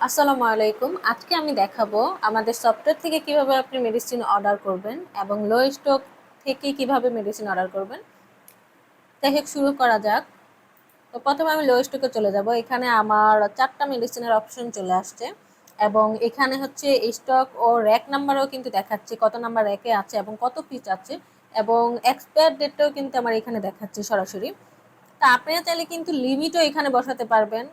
আসসালামু আলাইকুম। আজকে আমি দেখাবো আমাদের সফটওয়্যার থেকে কিভাবে আপনি মেডিসিন অর্ডার করবেন এবং লো স্টক থেকে কিভাবে মেডিসিন অর্ডার করবেন। যাই হোক, শুরু করা যাক। তো প্রথমে আমি লো স্টকে চলে যাব। এখানে আমার 4টা মেডিসিনের অপশন চলে আসছে এবং এখানে হচ্ছে স্টক ও র্যাক নাম্বারও কিন্তু দেখাচ্ছে, কত নাম্বার র্যাকে আছে এবং কত পিস আছে, এবং এক্সপায়ার ডেটটাও কিন্তু আমার এখানে দেখাচ্ছে সরাসরি। তা আপনারা চাইলে কিন্তু লিমিটও এখানে বসাতে পারবেন।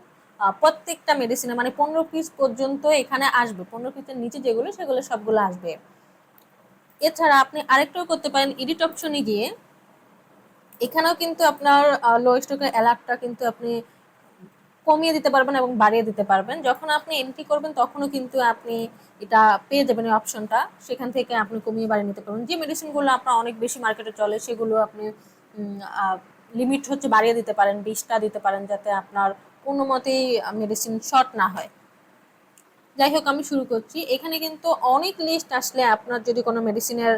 প্রত্যেকটা মেডিসিনে মানে 15 পিস পর্যন্ত এখানে আসবে, 15 পিসের নিচে যেগুলো সেগুলো সবগুলো আসবে। এছাড়া আপনি আরেকটাও করতে পারেন, এডিট অপশনে গিয়ে এখানেও কিন্তু আপনার লো স্টকের অ্যালার্টটা কিন্তু আপনি কমিয়ে দিতে পারবেন এবং বাড়িয়ে দিতে পারবেন। যখন আপনি এন্ট্রি করবেন তখনও কিন্তু আপনি এটা পেয়ে যাবেন, এই অপশনটা। সেখান থেকে আপনি কমিয়ে বাড়িয়ে নিতে পারবেন। যে মেডিসিনগুলো আপনার অনেক বেশি মার্কেটে চলে সেগুলো আপনি লিমিট হচ্ছে বাড়িয়ে দিতে পারেন, 20টা দিতে পারেন, যাতে আপনার কোনো মতেই মেডিসিন শর্ট না হয়। যাই হোক, আমি শুরু করছি। এখানে কিন্তু অনেক লিস্ট আসলে আপনার যদি কোনো মেডিসিনের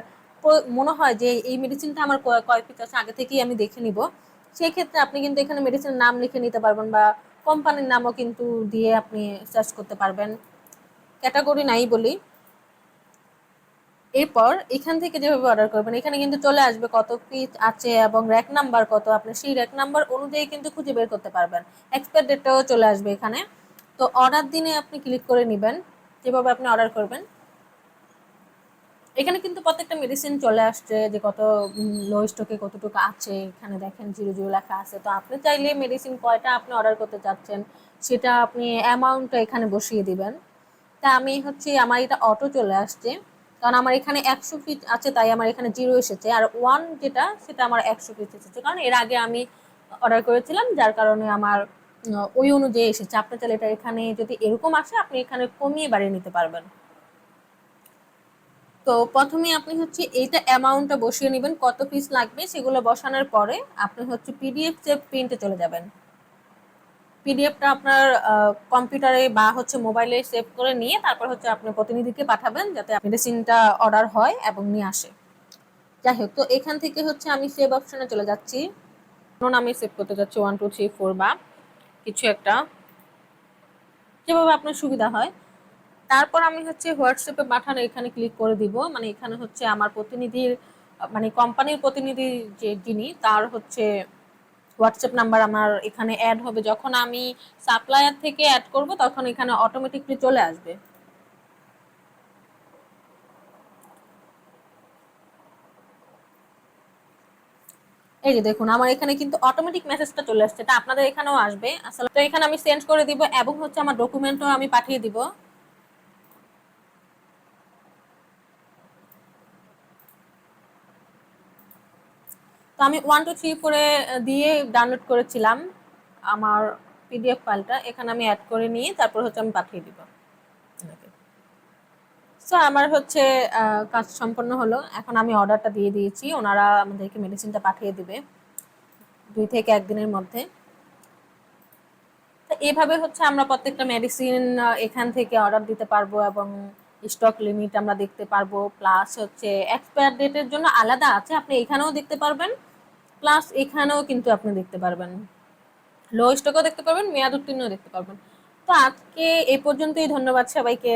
মনে হয় যে এই মেডিসিনটা আমার কয় পিস আছে আগে থেকেই আমি দেখে নিব, সেই ক্ষেত্রে আপনি কিন্তু এখানে মেডিসিনের নাম লিখে নিতে পারবেন বা কোম্পানির নামও কিন্তু দিয়ে আপনি সার্চ করতে পারবেন। ক্যাটাগরি নাই বলি। এরপর এখান থেকে যেভাবে অর্ডার করবেন, এখানে কিন্তু চলে আসবে কত পিস আছে এবং র্যাক নাম্বার কত, আপনি সেই র্যাক নাম্বার অনুযায়ী কিন্তু খুঁজে বের করতে পারবেন। এক্সপায়ার ডেটটাও চলে আসবে এখানে। তো অর্ডার দিনে আপনি ক্লিক করে নেবেন যেভাবে আপনি অর্ডার করবেন। এখানে কিন্তু প্রত্যেকটা মেডিসিন চলে আসছে যে কত লো স্টকে কতটুকু আছে, এখানে দেখেন 00 লেখা আছে। তো আপনি চাইলে মেডিসিন কয়টা আপনি অর্ডার করতে চাচ্ছেন সেটা আপনি অ্যামাউন্টটা এখানে বসিয়ে দিবেন। তা আমি হচ্ছে আমার এটা অটো চলে আসছে, কারণ আমার এখানে 100 পিস আছে তাই আমার এখানে 0 এসেছে, আর 1 যেটা সেটা আমার 100 পিস এসেছে, কারণ এর আগে আমি অর্ডার করেছিলাম যার কারণে আমার ওই অনুযায়ী এসেছে। আপনি চাইলে এটা এখানে যদি এরকম আসে আপনি এখানে কমিয়ে বাড়িয়ে নিতে পারবেন। তো প্রথমে আপনি হচ্ছে এইটা অ্যামাউন্টটা বসিয়ে নেবেন, কত পিস লাগবে সেগুলো বসানোর পরে আপনি হচ্ছে পিডিএফ সেভ প্রিন্টে চলে যাবেন। পিডিএফটা আপনার কম্পিউটারে বা হচ্ছে মোবাইলে সেভ করে নিয়ে তারপর হচ্ছে আপনি প্রতিনিধিকে পাঠাবেন যাতে মেডিসিনটা অর্ডার হয় এবং নিয়ে আসে। যাই হোক, তো এখান থেকে হচ্ছে আমি সেভ অপশনে চলে যাচ্ছি। ধরুন আমি সেভ করতে যাচ্ছি 1 2 3 4 বা কিছু একটা, যেভাবে আপনার সুবিধা হয়। তারপর আমি হচ্ছে হোয়াটসঅ্যাপে পাঠানো এখানে ক্লিক করে দিব। মানে এখানে হচ্ছে আমার প্রতিনিধির মানে কোম্পানির প্রতিনিধি যে যিনি তার হচ্ছে হোয়াটসঅ্যাপ নাম্বার আমার এখানে অ্যাড হবে। যখন আমি সাপ্লায়ার থেকে অ্যাড করব তখন এখানে অটোমেটিকলি চলে আসবে। এই যে দেখুন, আমার এখানে কিন্তু অটোমেটিক মেসেজটা চলে আসছে, এটা আপনাদের এখানেও আসবে। আসলে তো এখানে আমি সেন্ড করে দিব এবং হচ্ছে আমার ডকুমেন্টও আমি পাঠিয়ে দিব। তো আমি 1 2 3 4 দিয়ে ডাউনলোড করেছিলাম আমার পিডিএফ ফাইলটা, এখানে আমি অ্যাড করে নিয়ে তারপর হচ্ছে আমি পাঠিয়ে দিব। সো আমার হচ্ছে কাজ সম্পন্ন হলো। এখন আমি অর্ডারটা দিয়ে দিয়েছি, ওনারা আমাদেরকে মেডিসিনটা পাঠিয়ে দিবে 2 থেকে 1 দিনের মধ্যে। তো এভাবে হচ্ছে আমরা প্রত্যেকটা মেডিসিন এখান থেকে অর্ডার দিতে পারবো এবং স্টক লিমিট আমরা দেখতে পারবো। প্লাস হচ্ছে এক্সপায়ার ডেটের জন্য আলাদা আছে, আপনি এখানেও দেখতে পারবেন, প্লাস এখানেও কিন্তু আপনি দেখতে পারবেন, লো স্টকও দেখতে পারবেন, মেয়াদ উত্তীর্ণ দেখতে পারবেন। তো আজকে এই পর্যন্তই, ধন্যবাদ সবাইকে।